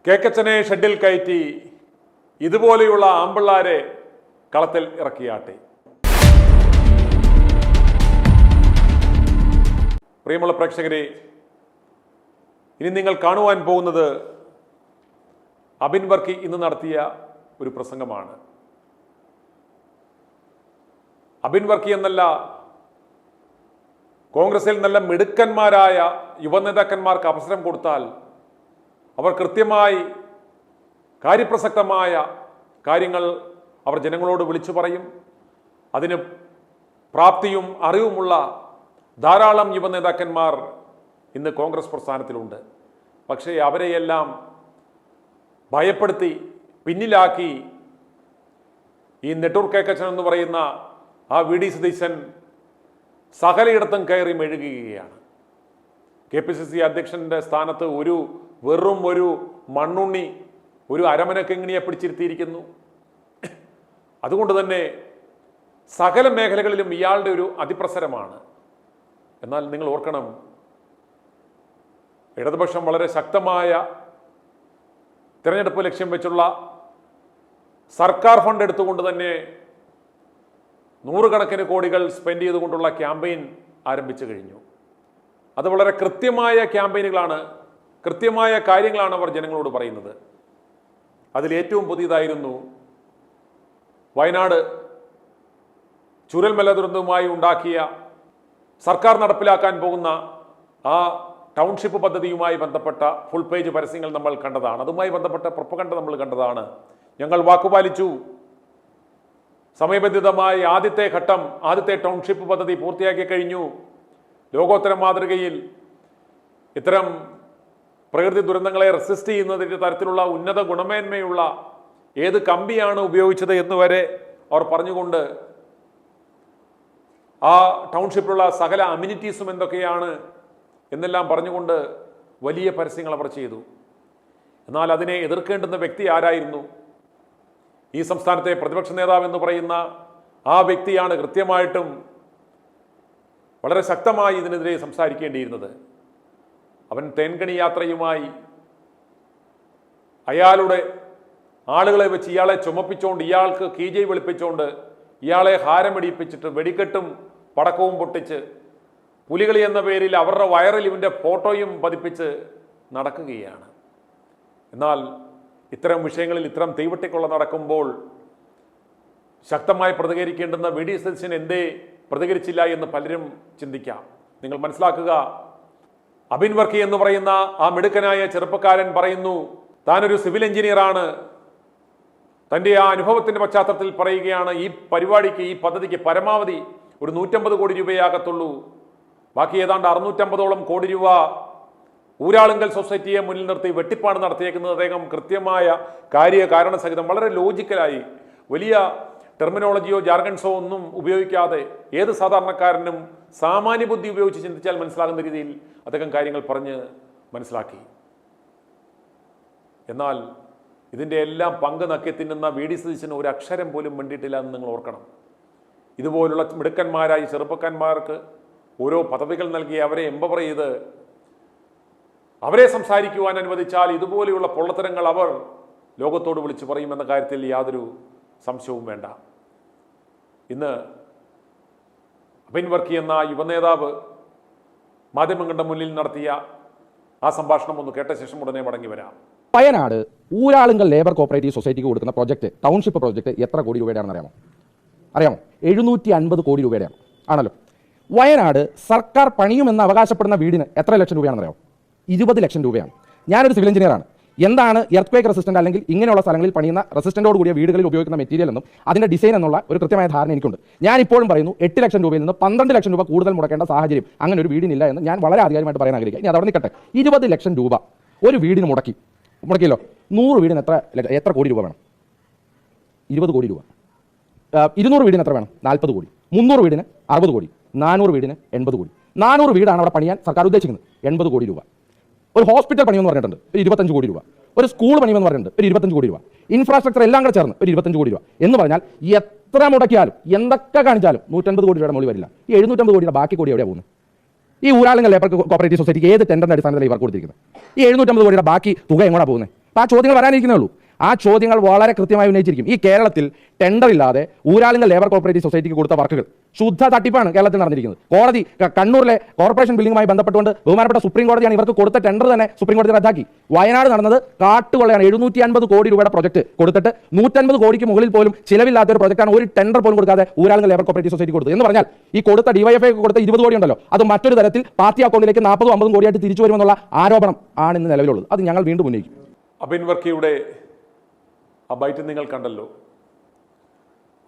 കേക്കച്ചനെ ഷെഡിൽ കയറ്റി ഇതുപോലെയുള്ള ആമ്പിള്ളാരെ കളത്തിൽ ഇറക്കിയാട്ടെ. പ്രിയമുള്ള പ്രേക്ഷകരെ, ഇനി നിങ്ങൾ കാണുവാൻ പോകുന്നത് അബിൻ വർക്കി ഇന്ന് നടത്തിയ ഒരു പ്രസംഗമാണ്. അബിൻ വർക്കി എന്നല്ല, കോൺഗ്രസിൽ നല്ല മിടുക്കന്മാരായ യുവനേതാക്കന്മാർക്ക് അവസരം കൊടുത്താൽ അവർ കൃത്യമായി കാര്യപ്രസക്തമായ കാര്യങ്ങൾ അവർ ജനങ്ങളോട് വിളിച്ചു പറയും. അതിന് പ്രാപ്തിയും അറിവുമുള്ള ധാരാളം യുവനേതാക്കന്മാർ ഇന്ന് കോൺഗ്രസ് പ്രസ്ഥാനത്തിലുണ്ട്. പക്ഷേ അവരെയെല്ലാം ഭയപ്പെടുത്തി പിന്നിലാക്കി ഈ നെട്ടൂർ കേക്കച്ചൻ എന്ന് പറയുന്ന ആ വി ഡി സതീശൻ സകലയിടത്തും കയറി മെഴുകുകയാണ്. KPCC അധ്യക്ഷന്റെ സ്ഥാനത്ത് വെറും ഒരു മണ്ണുണ്ണി, ഒരു അരമനക്കെങ്ങിണിയെ പിടിച്ചിരുത്തിയിരിക്കുന്നു. അതുകൊണ്ട് തന്നെ സകല മേഖലകളിലും ഇയാളുടെ ഒരു അതിപ്രസരമാണ്. എന്നാൽ നിങ്ങൾ ഓർക്കണം, ഇടതുപക്ഷം വളരെ ശക്തമായ തിരഞ്ഞെടുപ്പ് ലക്ഷ്യം വെച്ചുള്ള സർക്കാർ ഫണ്ട് എടുത്തുകൊണ്ട് തന്നെ നൂറുകണക്കിന് കോടികൾ സ്പെൻഡ് ചെയ്തുകൊണ്ടുള്ള ക്യാമ്പയിൻ ആരംഭിച്ചു കഴിഞ്ഞു. അത് വളരെ കൃത്യമായ ക്യാമ്പയിനുകളാണ്, കൃത്യമായ കാര്യങ്ങളാണ് അവർ ജനങ്ങളോട് പറയുന്നത്. അതിൽ ഏറ്റവും പുതിയതായിരുന്നു വയനാട് ചൂരൽമല ദുരന്തവുമായി ഉണ്ടാക്കിയ സർക്കാർ നടപ്പിലാക്കാൻ പോകുന്ന ആ ടൗൺഷിപ്പ് പദ്ധതിയുമായി ബന്ധപ്പെട്ട ഫുൾ പേജ് പരസ്യങ്ങൾ നമ്മൾ കണ്ടതാണ്. അതുമായി ബന്ധപ്പെട്ട പ്രൊപ്പഗണ്ട നമ്മൾ കണ്ടതാണ്. ഞങ്ങൾ വാക്കുപാലിച്ചു, സമയബന്ധിതമായി ആദ്യത്തെ ഘട്ടം, ആദ്യത്തെ ടൗൺഷിപ്പ് പദ്ധതി പൂർത്തിയാക്കി കഴിഞ്ഞു. ലോകോത്തര മാതൃകയിൽ ഇത്തരം പ്രകൃതി ദുരന്തങ്ങളെ റെസിസ്റ്റ് ചെയ്യുന്നതിൻ്റെ തരത്തിലുള്ള ഉന്നത ഗുണമേന്മയുള്ള ഏത് കമ്പിയാണ് ഉപയോഗിച്ചത് എന്നുവരെ അവർ പറഞ്ഞുകൊണ്ട് ആ ടൗൺഷിപ്പിലുള്ള സകല അമ്യൂണിറ്റീസും എന്തൊക്കെയാണ് എന്നെല്ലാം പറഞ്ഞുകൊണ്ട് വലിയ പരസ്യങ്ങൾ അവർ ചെയ്തു. എന്നാൽ അതിനെ എതിർക്കേണ്ടുന്ന വ്യക്തി ആരായിരുന്നു? ഈ സംസ്ഥാനത്തെ പ്രതിപക്ഷ നേതാവ് എന്ന് പറയുന്ന ആ വ്യക്തിയാണ് കൃത്യമായിട്ടും വളരെ ശക്തമായി ഇതിനെതിരെ സംസാരിക്കേണ്ടിയിരുന്നത്. അവൻ തേൻകണി യാത്രയുമായി അയാളുടെ ആളുകളെ വെച്ച് ഇയാളെ ചുമപ്പിച്ചുകൊണ്ട്, ഇയാൾക്ക് കീജൈ വെളുപ്പിച്ചുകൊണ്ട്, ഇയാളെ ഹാരമിടിപ്പിച്ചിട്ട് വെടിക്കെട്ടും പടക്കവും പൊട്ടിച്ച് പുലികളി എന്ന പേരിൽ അവരുടെ വയറിൽ ഇവൻ്റെ ഫോട്ടോയും പതിപ്പിച്ച് നടക്കുകയാണ്. എന്നാൽ ഇത്തരം വിഷയങ്ങളിൽ ഇത്തരം തീവട്ടിക്കൊള്ള നടക്കുമ്പോൾ ശക്തമായി പ്രതികരിക്കേണ്ടുന്ന വി ഡി സതീശൻ എന്തേ പ്രതികരിച്ചില്ല എന്ന് പലരും ചിന്തിക്കാം. നിങ്ങൾ മനസ്സിലാക്കുക, അബിൻ വർക്കി എന്ന് പറയുന്ന ആ മിടുക്കനായ ചെറുപ്പക്കാരൻ പറയുന്നു താനൊരു സിവിൽ എഞ്ചിനീയറാണ്. തൻ്റെ ആ അനുഭവത്തിൻ്റെ പശ്ചാത്തലത്തിൽ പറയുകയാണ്, ഈ പരിപാടിക്ക്, ഈ പദ്ധതിക്ക് പരമാവധി ഒരു 150 കോടി രൂപയാകത്തുള്ളൂ. ബാക്കി ഏതാണ്ട് 650ഓളം കോടി രൂപ ഊരാളുങ്കൽ സൊസൈറ്റിയെ മുന്നിൽ നിർത്തി വെട്ടിപ്പാണ് നടത്തിയേക്കുന്നത്. അദ്ദേഹം കൃത്യമായ കാരണസഹിതം വളരെ ലോജിക്കലായി, വലിയ ടെർമിനോളജിയോ ജാർഗൻസോ ഒന്നും ഉപയോഗിക്കാതെ ഏത് സാധാരണക്കാരനും സാമാന്യ ബുദ്ധി ഉപയോഗിച്ച് ചിന്തിച്ചാൽ മനസ്സിലാകുന്ന രീതിയിൽ അദ്ദേഹം കാര്യങ്ങൾ പറഞ്ഞ് മനസ്സിലാക്കി. എന്നാൽ ഇതിൻ്റെ എല്ലാം പങ്ക് നക്കി തിന്നുന്ന വി ഡി സതീശന് ഒരു അക്ഷരം പോലും വേണ്ടിയിട്ടില്ല എന്ന് നിങ്ങൾ ഓർക്കണം. ഇതുപോലുള്ള മിടുക്കന്മാരായി ചെറുപ്പക്കാന്മാർക്ക് ഓരോ പദവികൾ നൽകി അവരെ എംപവർ ചെയ്ത് അവരെ സംസാരിക്കുവാൻ അനുവദിച്ചാൽ ഇതുപോലെയുള്ള പൊള്ളത്തരങ്ങൾ അവർ ലോകത്തോട് വിളിച്ചു പറയുമെന്ന കാര്യത്തിൽ യാതൊരു സംശയവും വേണ്ട. ഇന്ന് അബിൻ വർക്കി എന്ന യുവനേതാവ് മാധ്യമങ്ങളുടെ മുന്നിൽ നടത്തിയ ആ സംഭാഷണം ഒന്ന് കേട്ട ശേഷം ഉടനെ മടങ്ങി വരാം. വയനാട് ഊരാളുങ്കൽ ലേബർ കോപ്പറേറ്റീവ് സൊസൈറ്റിക്ക് കൊടുക്കുന്ന പ്രോജക്റ്റ്, ടൗൺഷിപ്പ് പ്രോജക്റ്റ് എത്ര കോടി രൂപയുടെയാണെന്ന് അറിയാമോ? 750 കോടി രൂപയുടെയാണ് ആണല്ലോ. വയനാട് സർക്കാർ പണിയുമെന്ന് അവകാശപ്പെടുന്ന വീടിന് എത്ര ലക്ഷം രൂപയാണെന്ന് അറിയാമോ? 20 ലക്ഷം രൂപയാണ്. ഞാനൊരു സിവിൽ എഞ്ചിനീയറാണ്. എന്താണ് എർത്ത്ക്വേക്ക് റെസിസ്റ്റന്റ് അല്ലെങ്കിൽ ഇങ്ങനെയുള്ള സ്ഥലങ്ങളിൽ പണിയുന്ന റെസിസ്റ്റന്റോട് കൂടിയ വീടുകളിൽ ഉപയോഗിക്കുന്ന മെറ്റീരിയൽ എന്നും അതിന്റെ ഡിസൈൻ എന്നുള്ള ഒരു കൃത്യമായ ധാരണ എനിക്കുണ്ട്. ഞാൻ ഇപ്പോഴും പറയുന്നു, 8 ലക്ഷം രൂപയിൽ നിന്ന് 12 ലക്ഷം രൂപ കൂടുതൽ മുടക്കേണ്ട സാഹചര്യം അങ്ങനെ ഒരു വീടിനില്ല എന്ന് ഞാൻ വളരെ ആധികാരികമായിട്ട് പറയാൻ ആഗ്രഹിക്കുക. ഇനി അതവിടെ നിൽക്കട്ടെ, 20 ലക്ഷം രൂപ ഒരു വീടിന് മുടക്കിയല്ലോ. 100 വീടിന് എത്ര കോടി രൂപ വേണം? 20 കോടി രൂപ. 200 വീടിന് എത്ര വേണം? 40 കോടി. 300 വീടിന് 60 കോടി. 400 വീടിന് 80 കോടി. 400 വീടാണ് അവിടെ പണിയാൻ സർക്കാർ ഉദ്ദേശിക്കുന്നത്. 80 കോടി രൂപ. ഒരു ഹോസ്പിറ്റൽ പണിയെന്ന് പറഞ്ഞിട്ടുണ്ട്, ഒരു 25 കോടി രൂപ. ഒരു സ്കൂൾ പണിയെന്ന് പറഞ്ഞിട്ടുണ്ട്, ഒരു 25 കോടി രൂപ. ഇൻഫ്രാസ്ട്രക്ചർ എല്ലാം കൂടെ ചേർന്ന് ഒരു 25 കോടി രൂപ. എന്ന് പറഞ്ഞാൽ എത്ര മുടക്കിയാലും എന്തൊക്കെ കാണിച്ചാലും 150 കോടി രൂപയുടെ മുകളിൽ വരില്ല. ഈ 750 കോടിയുടെ ബാക്കി കോടി എവിടെയാണ് പോകുന്നത്? ഈ ഊരാളുങ്കൽ ലേബർ കോപ്പറേറ്റീവ് സൊസൈറ്റിക്ക് ഏത് ടെൻഡറിന്റെ അടിസ്ഥാനത്തിൽ ഇവർക്ക് കൊടുത്തിരിക്കുന്നത്? ഈ 750 കോടിയുടെ ബാക്കി തുക എങ്ങോട്ടാണ് പോകുന്നത്? അപ്പോൾ ആ ചോദ്യങ്ങൾ വരാനിരിക്കുന്നേ ഉള്ളൂ. ആ ചോദ്യങ്ങൾ വളരെ കൃത്യമായി ഉന്നയിച്ചിരിക്കും. ഈ കേരളത്തിൽ ടെൻഡർ ഇല്ലാതെ ഊരാളുങ്കൽ ലേബർ കോപ്പറേറ്റീവ് സൊസൈറ്റിക്ക് കൊടുത്ത വർക്കുകൾ ശുദ്ധ തട്ടിപ്പാണ് കേരളത്തിൽ നടന്നിരിക്കുന്നത്. കോടതി കണ്ണൂരിലെ കോർപ്പറേഷൻ ബില്ലിംഗുമായി ബന്ധപ്പെട്ടുകൊണ്ട് ബഹുമാനപ്പെട്ട സുപ്രീം കോടതിയാണ് ഇവർക്ക് കൊടുത്ത ടെൻഡർ തന്നെ സുപ്രീം കോടതി റദ്ദാക്കി. വയനാട് നടന്നത് കാട്ടുകൊള്ളയാണ്. 750 കോടി രൂപയുടെ പ്രൊജക്ട് കൊടുത്തിട്ട് 150 കോടിക്ക് മുകളിൽ പോലും ചിലവില്ലാത്ത ഒരു പ്രൊജക്റ്റാണ് ഒരു ടെൻഡർ പോലും കൊടുക്കാതെ ഊരാളുങ്കൽ ലേബർ കോപ്പറേറ്റീവ് സൊസൈറ്റി കൊടുത്തത്. എന്ന് പറഞ്ഞാൽ ഈ കൊടുത്ത ഡിവൈഎഫ്ഐ കൊടുത്ത 20 കോടി ഉണ്ടല്ലോ, അത് മറ്റൊരു തരത്തിൽ പാർട്ടി അക്കൗണ്ടിലേക്ക് 40-50 കോടിയായിട്ട് തിരിച്ചു വരുമെന്നുള്ള ആരോപണം ആണ് ഇന്ന് നിലവിലുള്ളത്. അത് ഞങ്ങൾ വീണ്ടും ഉന്നയിക്കും. അബിൻ വർക്കിയുടെ ആ ബൈറ്റ് നിങ്ങൾ കണ്ടല്ലോ.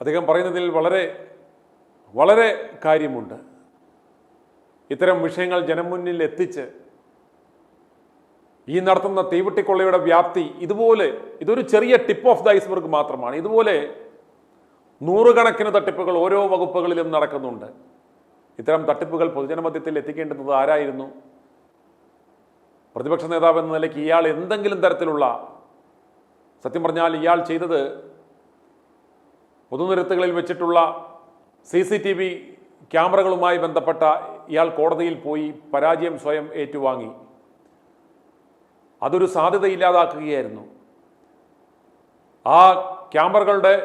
അദ്ദേഹം പറയുന്നതിൽ വളരെ വളരെ കാര്യമുണ്ട്. ഇത്തരം വിഷയങ്ങൾ ജനമുന്നിൽ എത്തിച്ച് ഈ നടത്തുന്ന തീവട്ടിക്കൊള്ളയുടെ വ്യാപ്തി ഇതൊരു ചെറിയ ടിപ്പ് ഓഫ് ദ ഐസ്ബർഗ് മാത്രമാണ്. ഇതുപോലെ നൂറുകണക്കിന് തട്ടിപ്പുകൾ ഓരോ വകുപ്പുകളിലും നടക്കുന്നുണ്ട്. ഇത്തരം തട്ടിപ്പുകൾ പൊതുജനമധ്യത്തിൽ എത്തിക്കേണ്ടുന്നത് ആരായിരുന്നു? പ്രതിപക്ഷ നേതാവ് എന്ന നിലയ്ക്ക് ഇയാൾ എന്തെങ്കിലും തരത്തിലുള്ള, സത്യം പറഞ്ഞാൽ ഇയാൾ ചെയ്തത് പൊതുനിരത്തുകളിൽ വെച്ചിട്ടുള്ള CCTV ക്യാമറകളുമായി ബന്ധപ്പെട്ട ഇയാൾ കോടതിയിൽ പോയി പരാജയം സ്വയം ഏറ്റുവാങ്ങി. അതൊരു സാധ്യതയില്ലാതാക്കുകയായിരുന്നു. ആ ക്യാമറകളുടെ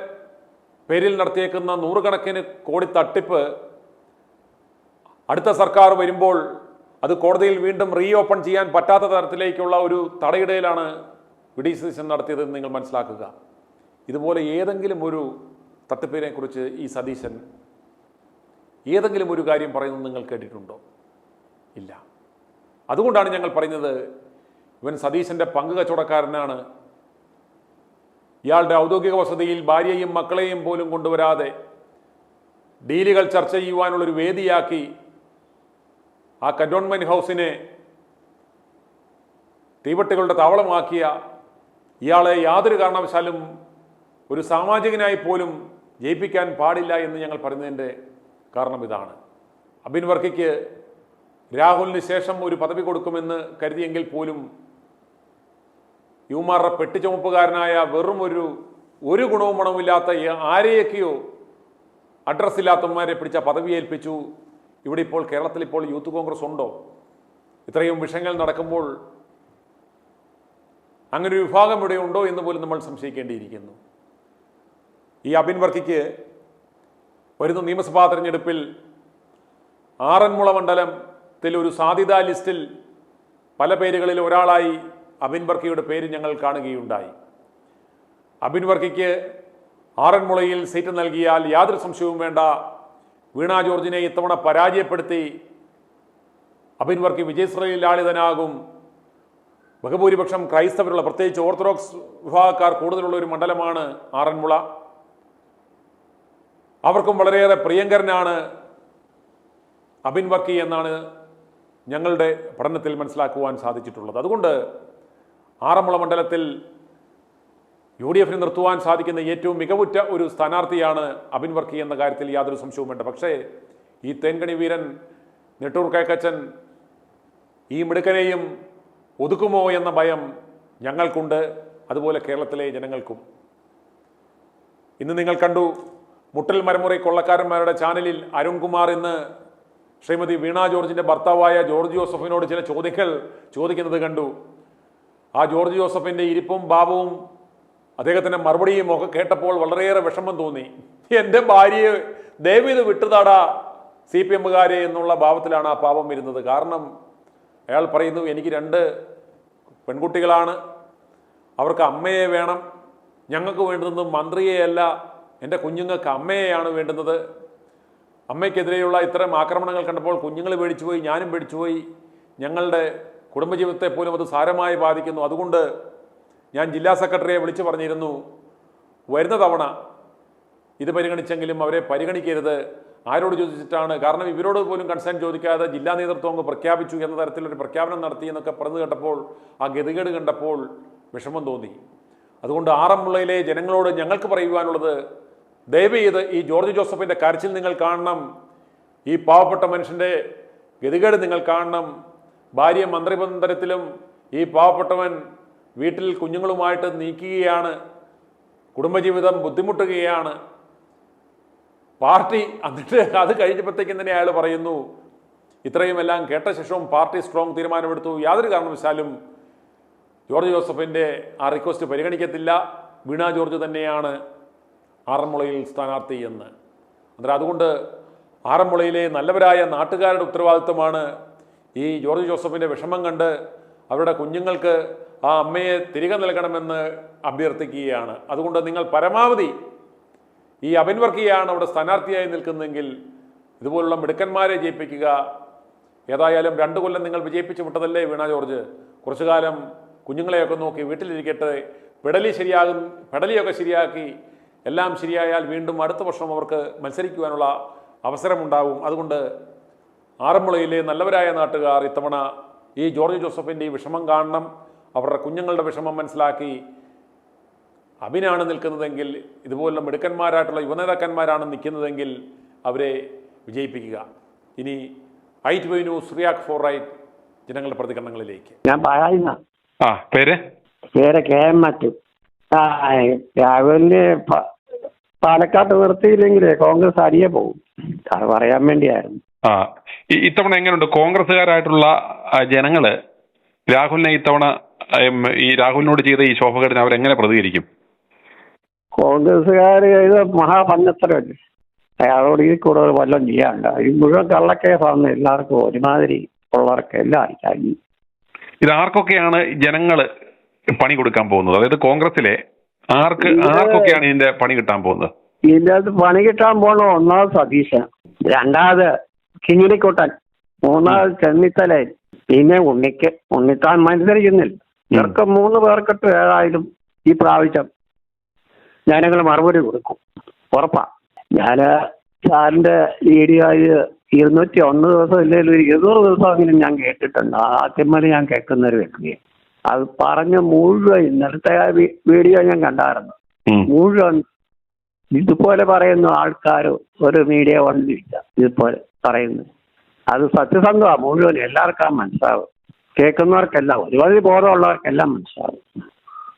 പേരിൽ നടത്തിയേക്കുന്ന നൂറുകണക്കിന് കോടി തട്ടിപ്പ് അടുത്ത സർക്കാർ വരുമ്പോൾ അത് കോടതിയിൽ വീണ്ടും റീഓപ്പൺ ചെയ്യാൻ പറ്റാത്ത തരത്തിലേക്കുള്ള ഒരു തടയിടയിലാണ് വിഡിസിഷൻ നടത്തിയതെന്ന് നിങ്ങൾ മനസ്സിലാക്കുക. ഇതുപോലെ ഏതെങ്കിലും ഒരു തട്ടിപ്പിനെ കുറിച്ച് ഈ സതീശൻ ഏതെങ്കിലും ഒരു കാര്യം പറയുന്നത് നിങ്ങൾ കേട്ടിട്ടുണ്ടോ? ഇല്ല. അതുകൊണ്ടാണ് ഞങ്ങൾ പറയുന്നത് ഇവൻ സതീശൻ്റെ പങ്ക് കച്ചവടക്കാരനാണ്. ഇയാളുടെ ഔദ്യോഗിക വസതിയിൽ ഭാര്യയും മക്കളെയും പോലും കൊണ്ടുവരാതെ ഡീലുകൾ ചർച്ച ചെയ്യുവാനുള്ളൊരു വേദിയാക്കി ആ കന്റോൺമെന്റ് ഹൗസിനെ തീവട്ടികളുടെ താവളമാക്കിയ ഇയാളെ യാതൊരു കാരണവശാലും ഒരു സാമാജികനായി പോലും ജയിപ്പിക്കാൻ പാടില്ല എന്ന് ഞങ്ങൾ പറയുന്നതിൻ്റെ കാരണം ഇതാണ്. അബിൻ വർക്കിക്ക് രാഹുലിന് ശേഷം ഒരു പദവി കൊടുക്കുമെന്ന് കരുതിയെങ്കിൽ പോലും യുമാറുടെ പെട്ടിച്ചുമപ്പുകാരനായ വെറും ഒരു ഗുണവും മണവുമില്ലാത്ത ആരെയൊക്കെയോ അഡ്രസ്സില്ലാത്തവന്മാരെ പിടിച്ച പദവി ഏൽപ്പിച്ചു. ഇവിടെ ഇപ്പോൾ കേരളത്തിൽ ഇപ്പോൾ യൂത്ത് കോൺഗ്രസ് ഉണ്ടോ? ഇത്രയും വിഷയങ്ങൾ നടക്കുമ്പോൾ അങ്ങനെ ഒരു വിഭാഗം ഇവിടെ ഉണ്ടോ എന്ന് പോലും നമ്മൾ സംശയിക്കേണ്ടിയിരിക്കുന്നു. ഈ അബിൻ വർക്കിക്ക് വരുന്ന നിയമസഭാ തെരഞ്ഞെടുപ്പിൽ ആറന്മുള മണ്ഡലത്തിൽ ഒരു സാധ്യതാ ലിസ്റ്റിൽ പല പേരുകളിൽ ഒരാളായി അബിൻ വർക്കിയുടെ പേര് ഞങ്ങൾ കാണുകയുണ്ടായി. അബിൻ വർക്കിക്ക് ആറന്മുളയിൽ സീറ്റ് നൽകിയാൽ യാതൊരു സംശയവും വേണ്ട, വീണ ജോർജിനെ ഇത്തവണ പരാജയപ്പെടുത്തി അബിൻ വർക്കി വിജയശ്രീലാളിതനാകും. ബഹുഭൂരിപക്ഷം ക്രൈസ്തവരുള്ള, പ്രത്യേകിച്ച് ഓർത്തഡോക്സ് വിഭാഗക്കാർ കൂടുതലുള്ള ഒരു മണ്ഡലമാണ് ആറന്മുള. അവർക്കും വളരെയേറെ പ്രിയങ്കരനാണ് അബിൻ വർക്കി എന്നാണ് ഞങ്ങളുടെ പഠനത്തിൽ മനസ്സിലാക്കുവാൻ സാധിച്ചിട്ടുള്ളത്. അതുകൊണ്ട് ആറന്മുള മണ്ഡലത്തിൽ UDF നിർത്തുവാൻ സാധിക്കുന്ന ഏറ്റവും മികവുറ്റ ഒരു സ്ഥാനാർത്ഥിയാണ് അബിൻ വർക്കി എന്ന കാര്യത്തിൽ യാതൊരു സംശയവും വേണ്ട. പക്ഷേ ഈ തേൻകണി വീരൻ നെട്ടൂർ കേക്കച്ചൻ ഈ മിടുക്കനെയും ഒതുക്കുമോ എന്ന ഭയം ഞങ്ങൾക്കുണ്ട്, അതുപോലെ കേരളത്തിലെ ജനങ്ങൾക്കും. ഇന്ന് നിങ്ങൾ കണ്ടു, മുട്ടൽ മരമുറി കൊള്ളക്കാരന്മാരുടെ ചാനലിൽ അരുൺകുമാർ ഇന്ന് ശ്രീമതി വീണ ജോർജിന്റെ ഭർത്താവായ ജോർജ് ജോസഫിനോട് ചില ചോദ്യങ്ങൾ ചോദിക്കുന്നത് കണ്ടു. ആ ജോർജ് ജോസഫിന്റെ ഇരിപ്പും ഭാവവും അദ്ദേഹത്തിന്റെ മറുപടിയും ഒക്കെ കേട്ടപ്പോൾ വളരെയേറെ വിഷമം തോന്നി. എൻ്റെ ഭാര്യയെ ദയവീത് വിട്ടുതാടാ CPM-കാരെ എന്നുള്ള ഭാവത്തിലാണ് ആ പാവം വരുന്നത്. കാരണം അയാൾ പറയുന്നു, എനിക്ക് 2 പെൺകുട്ടികളാണ്, അവർക്ക് അമ്മയെ വേണം, ഞങ്ങൾക്ക് വേണ്ടുന്നത് മന്ത്രിയെയല്ല, എൻ്റെ കുഞ്ഞുങ്ങൾക്ക് അമ്മയെയാണ് വേണ്ടുന്നത്. അമ്മയ്ക്കെതിരെയുള്ള ഇത്തരം ആക്രമണങ്ങൾ കണ്ടപ്പോൾ കുഞ്ഞുങ്ങൾ പേടിച്ചുപോയി, ഞാനും പേടിച്ചുപോയി. ഞങ്ങളുടെ കുടുംബജീവിതത്തെ പോലും അത് സാരമായി ബാധിക്കുന്നു. അതുകൊണ്ട് ഞാൻ ജില്ലാ സെക്രട്ടറിയെ വിളിച്ചു പറഞ്ഞിരുന്നു, വരുന്ന തവണ ഇത് പരിഗണിച്ചെങ്കിലും അവരെ പരിഗണിക്കരുത്. ആരോട് ചോദിച്ചിട്ടാണ്? കാരണം ഇവരോട് പോലും കൺസേൺ ചോദിക്കാതെ ജില്ലാ നേതൃത്വം അങ്ങ് പ്രഖ്യാപിച്ചു എന്ന തരത്തിലൊരു പ്രഖ്യാപനം നടത്തി എന്നൊക്കെ പറഞ്ഞു കേട്ടപ്പോൾ, ആ ഗതികേട് കണ്ടപ്പോൾ വിഷമം തോന്നി. അതുകൊണ്ട് ആറന്മുളയിലെ ജനങ്ങളോട് ഞങ്ങൾക്ക് പറയുവാനുള്ളത്, ദയവ് ചെയ്ത് ഈ ജോർജ് ജോസഫിൻ്റെ കരച്ചിൽ നിങ്ങൾ കാണണം, ഈ പാവപ്പെട്ട മനുഷ്യൻ്റെ ഗതികേട് നിങ്ങൾ കാണണം. ഭാര്യ മന്ത്രിബന്ധനത്തിലും ഈ പാവപ്പെട്ടവൻ വീട്ടിൽ കുഞ്ഞുങ്ങളുമായിട്ട് നീക്കുകയാണ്, കുടുംബജീവിതം ബുദ്ധിമുട്ടുകയാണ്. പാർട്ടി എന്നിട്ട് അത് കഴിഞ്ഞപ്പോഴത്തേക്കും തന്നെ അയാൾ പറയുന്നു, ഇത്രയും എല്ലാം കേട്ട ശേഷവും പാർട്ടി സ്ട്രോങ് തീരുമാനമെടുത്തു, യാതൊരു കാരണവശാലും ജോർജ് ജോസഫിൻ്റെ ആ റിക്വസ്റ്റ് പരിഗണിക്കത്തില്ല, വീണ ജോർജ് തന്നെയാണ് ആറന്മുളയിൽ സ്ഥാനാർത്ഥി എന്ന്. അന്നേരം അതുകൊണ്ട് ആറന്മുളയിലെ നല്ലവരായ നാട്ടുകാരുടെ ഉത്തരവാദിത്വമാണ് ഈ ജോർജ് ജോസഫിൻ്റെ വിഷമം കണ്ട് അവരുടെ കുഞ്ഞുങ്ങൾക്ക് ആ അമ്മയെ തിരികെ നൽകണമെന്ന് അഭ്യർത്ഥിക്കുകയാണ്. അതുകൊണ്ട് നിങ്ങൾ പരമാവധി ഈ അബിൻ വർക്കിയാണ് അവിടെ സ്ഥാനാർത്ഥിയായി നിൽക്കുന്നതെങ്കിൽ ഇതുപോലുള്ള മിടുക്കന്മാരെ ജയിപ്പിക്കുക. ഏതായാലും 2 കൊല്ലം നിങ്ങൾ വിജയിപ്പിച്ചു വിട്ടതല്ലേ വീണ ജോർജ്, കുറച്ചു കാലം കുഞ്ഞുങ്ങളെയൊക്കെ നോക്കി വീട്ടിലിരിക്കട്ടെ. പെടലിയൊക്കെ ശരിയാക്കി എല്ലാം ശരിയായാൽ വീണ്ടും അടുത്ത വർഷം അവർക്ക് മത്സരിക്കുവാനുള്ള അവസരമുണ്ടാവും. അതുകൊണ്ട് ആറന്മുളയിലെ നല്ലവരായ നാട്ടുകാർ ഇത്തവണ ഈ ജോർജ് ജോസഫിൻ്റെ ഈ വിഷമം കാണണം. അവരുടെ കുഞ്ഞുങ്ങളുടെ വിഷമം മനസ്സിലാക്കി അബിനാണ് നിൽക്കുന്നതെങ്കിൽ, ഇതുപോലുള്ള മിടുക്കന്മാരായിട്ടുള്ള യുവനേതാക്കന്മാരാണ് നിൽക്കുന്നതെങ്കിൽ അവരെ വിജയിപ്പിക്കുക. ഇനി ITV news react for right ജനങ്ങളുടെ പ്രതികരണങ്ങളിലേക്ക്. ഞാൻ പറയുന്ന പേര് KM മറ്റു രാഹുലിന് പാലക്കാട്ട് നിർത്തിയില്ലെങ്കിലേ കോൺഗ്രസ് അരിയെ പോകും. അത് പറയാൻ വേണ്ടിയായിരുന്നു. ഇത്തവണ എങ്ങനെയുണ്ട് കോൺഗ്രസ്സുകാരായിട്ടുള്ള ജനങ്ങള് രാഹുലിനെ ഇത്തവണ ഈ രാഹുലിനോട് ചെയ്ത ഈ ശോഭകേടിന് അവരെങ്ങനെ പ്രതികരിക്കും? കോൺഗ്രസ്സുകാർ ഇത് മഹാപന്നത്തരല്ലേ, അയാളോട് ഈ കൂടുതൽ വല്ലതും ചെയ്യാനുണ്ട്. ഈ മുഴുവൻ കള്ളക്കേസാണ് എല്ലാവർക്കും, ഒരുമാതിരി ഉള്ളവർക്ക് എല്ലാം അറിയാം. ഇതാർക്കൊക്കെയാണ് ജനങ്ങള് പണി കൊടുക്കാൻ പോകുന്നത്? അതായത് കോൺഗ്രസിലെ ആർക്കൊക്കെയാണ് ഇതിന്റെ പണി കിട്ടാൻ പോകുന്നത്? ഇതിൻ്റെ അകത്ത് പണി കിട്ടാൻ പോകണ ഒന്നാമത് സതീശൻ, രണ്ടാമത് കിങ്ങിണിക്കുട്ടൻ, മൂന്നാമത് ചെന്നിത്തലൻ, പിന്നെ ഉണ്ണിത്താൻ മത്സരിക്കുന്നില്ല. ഇവർക്ക് 3 പേർക്കിട്ട് ഏതായാലും ഈ പ്രാവശ്യം ജനങ്ങൾ മറുപടി കൊടുക്കും, ഉറപ്പാ. ഞാൻ സാറിന്റെ വീഡിയോയിൽ 201 ദിവസം ഇല്ലെങ്കിൽ ഒരു 200 ദിവസമെങ്കിലും ഞാൻ കേട്ടിട്ടുണ്ട്. ആദ്യമേ ഞാൻ കേൾക്കുന്ന ഒരു വ്യക്തിയെ അത് പറഞ്ഞ മുഴുവൻ ഇന്നലത്തെ വീഡിയോ ഞാൻ കണ്ടായിരുന്നു. മുഴുവൻ ഇതുപോലെ പറയുന്ന ആൾക്കാർ ഒരു മീഡിയ വന്നില്ല ഇതുപോലെ പറയുന്നു. അത് സത്യസന്ധമാണ്, മുഴുവൻ എല്ലാവർക്കും മനസ്സിലാവും, കേൾക്കുന്നവർക്കെല്ലാം ഒരുപാട് ബോധമുള്ളവർക്കെല്ലാം മനസ്സിലാവും.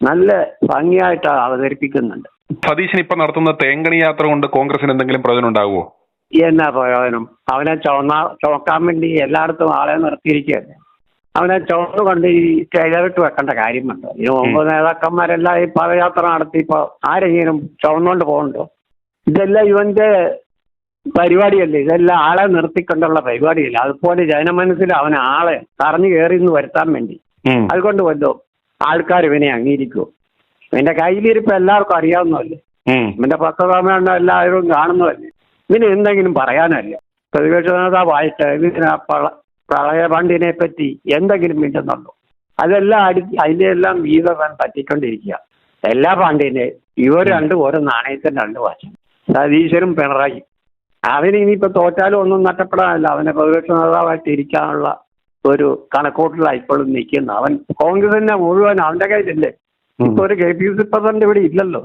നല്ല ഭംഗിയായിട്ടാണ് അവതരിപ്പിക്കുന്നുണ്ട്. സതീശൻ ഇപ്പൊ നടത്തുന്ന തേങ്കണി യാത്ര കൊണ്ട് കോൺഗ്രസിന് എന്തെങ്കിലും പ്രയോജനം ഉണ്ടാകുമോ? എന്നാ പ്രയോജനം? അവനെ ചുമക്കാൻ വേണ്ടി എല്ലായിടത്തും ആളെ നിർത്തിയിരിക്കുകയല്ലേ. അവനെ ചുമന്ന് കൊണ്ട് ഈ സ്റ്റേജിലിട്ട് വെക്കേണ്ട കാര്യമുണ്ടോ? ഈ 9 നേതാക്കന്മാരെല്ലാം ഈ പദയാത്ര നടത്തി ഇപ്പൊ ആരെങ്കിലും ചുമന്നുകൊണ്ട് പോകുന്നുണ്ടോ? ഇതെല്ലാം ഇവന്റെ പരിപാടിയല്ലേ, ഇതെല്ലാം ആളെ നിർത്തിക്കൊണ്ടുള്ള പരിപാടിയല്ല. അതുപോലെ ജനമനസ്സിൽ അവനെ ആളെ തറഞ്ഞു കയറി എന്ന് വരുത്താൻ വേണ്ടി. അതുകൊണ്ട് വല്ലോ ആൾക്കാർ ഇവനെ അംഗീകരിക്കുമോ? ഇവന്റെ കയ്യിലിരിപ്പ് എല്ലാവർക്കും അറിയാവുന്നതല്ലേ, ഇവന്റെ പത്രസമ്മേളനം എല്ലാവരും കാണുന്നതല്ലേ. ഇവന് എന്തെങ്കിലും പറയാനല്ല. പ്രതിപക്ഷ നേതാവായിട്ട് ഇതിന് പ്രളയ ഫണ്ടിനെ പറ്റി എന്തെങ്കിലും മിണ്ടുന്നുണ്ടോ? അതെല്ലാം അതിന്റെ എല്ലാം വീതം പറ്റിക്കൊണ്ടിരിക്കുക. എല്ലാ ഫണ്ടിനെ ഇവർ രണ്ടും ഓരോ നാണയത്തിന് 2 വശം. സതീശനും പിണറായി അവന് ഇനിയിപ്പോ തോറ്റാലും ഒന്നും നഷ്ടപ്പെടാനല്ല. അവനെ പ്രതിപക്ഷ നേതാവായിട്ട് ഇരിക്കാനുള്ള ഒരു കണക്കൂട്ടലാണ് ഇപ്പോഴും നിൽക്കുന്ന. അവൻ കോൺഗ്രസിനെ മുഴുവൻ അവന്റെ കയ്യിലില്ലേ. ഇപ്പൊ ഒരു KPCC പ്രസിഡന്റ് ഇവിടെ ഇല്ലല്ലോ,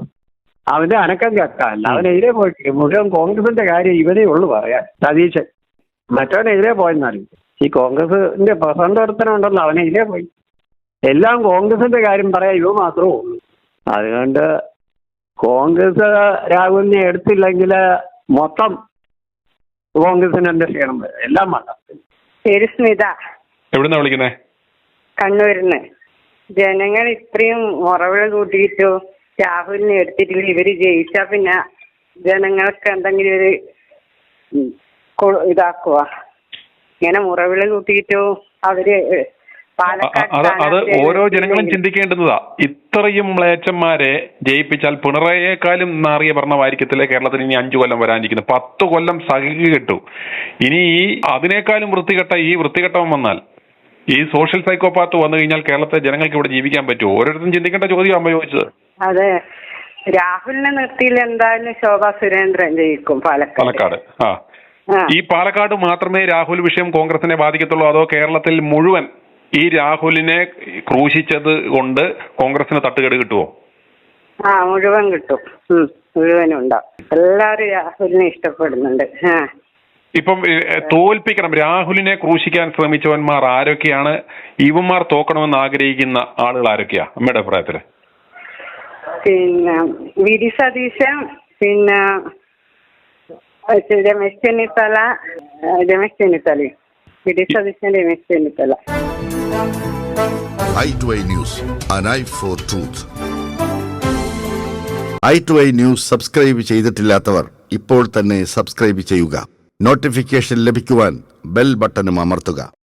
അവന്റെ അനക്കം കേൾക്കാനല്ല. അവനെതിരെ പോയിട്ട് മുഴുവൻ കോൺഗ്രസിന്റെ കാര്യം ഇവനേ ഉള്ളു പറയാൻ. സതീശൻ മറ്റവനെതിരെ പോയെന്നറിയും. ഈ കോൺഗ്രസിന്റെ പ്രസിഡന്റ് ഒരുത്തനുണ്ടല്ലോ, അവനെതിരെ പോയി. എല്ലാം കോൺഗ്രസിന്റെ കാര്യം പറയാൻ ഇവ മാത്രമേ ഉള്ളൂ. അതുകൊണ്ട് കോൺഗ്രസ് രാഹുലിനെ എടുത്തില്ലെങ്കിൽ മൊത്തം കോൺഗ്രസിന് എന്റെ ക്ഷീണം വരും. എല്ലാം വേണ്ട. പേര് സ്മിത. എവിടുന്നാ വിളിക്കുന്നേ? കണ്ണൂരിന്ന്. ജനങ്ങൾ ഇത്രയും മുറവിള കൂട്ടിയിട്ടു രാഹുലിനെ എടുത്തിട്ടില്ല. ഇവര് ജയിച്ചാ പിന്നെ ജനങ്ങൾക്ക് എന്തെങ്കിലും ഒരു ഇതാക്കുക. ഇങ്ങനെ മുറവിള കൂട്ടിയിട്ടു അവര് അത് ഓരോ ജനങ്ങളും ചിന്തിക്കേണ്ടതാ. ഇത്രയും മ്ലേച്ഛന്മാരെ ജയിപ്പിച്ചാൽ പിണറായിയേക്കാളും നാറിയ ഭരണമായിരിക്കത്തില്ലേ കേരളത്തിന് ഇനി 5 കൊല്ലം വരാനിരിക്കുന്നു. 10 കൊല്ലം സഹിക്ക് കിട്ടു. ഇനി ഈ അതിനേക്കാളും വൃത്തികെട്ടവൻ വന്നാൽ, ഈ സോഷ്യൽ സൈക്കോപാത്ത് വന്നു കഴിഞ്ഞാൽ കേരളത്തെ ജനങ്ങൾക്ക് ഇവിടെ ജീവിക്കാൻ പറ്റുമോ? ഓരോരുത്തരും ചിന്തിക്കേണ്ട ചോദ്യമാണ് ചോദിച്ചത്. അതെ, രാഹുലിനെ നിർത്തിയിൽ എന്തായാലും ശോഭാ സുരേന്ദ്രൻ ജയിക്കും പാലക്കാട്. ഈ പാലക്കാട് മാത്രമേ രാഹുൽ വിഷയം കോൺഗ്രസിനെ ബാധിക്കത്തുള്ളൂ, അതോ കേരളത്തിൽ മുഴുവൻ ഈ രാഹുലിനെ ക്രൂശിച്ചത് കൊണ്ട് കോൺഗ്രസിന് തട്ടുകേട് കിട്ടുമോ? മുഴുവൻ കിട്ടും, മുഴുവനും ഉണ്ടാവും. എല്ലാവരും രാഹുലിനെ ഇഷ്ടപ്പെടുന്നുണ്ട്. ഇപ്പം തോൽപ്പിക്കണം, രാഹുലിനെ ക്രൂശിക്കാൻ ശ്രമിച്ചവന്മാർ ആരൊക്കെയാണ്? ഇവന്മാർ തോക്കണമെന്ന് ആഗ്രഹിക്കുന്ന ആളുകൾ ആരൊക്കെയാ അമ്മയുടെ അഭിപ്രായത്തില്? പിന്നെ VD സതീശൻ, പിന്നെ Ramesh Chennithala, VD Satheesan, Ramesh Chennithala. i2i News, an eye for truth. i2i News subscribe ചെയ്തിട്ടില്ലാത്തവർ ഇപ്പോൾ തന്നെ സബ്സ്ക്രൈബ് ചെയ്യുക. നോട്ടിഫിക്കേഷൻ ലഭിക്കുവാൻ ബെൽ ബട്ടണും അമർത്തുക.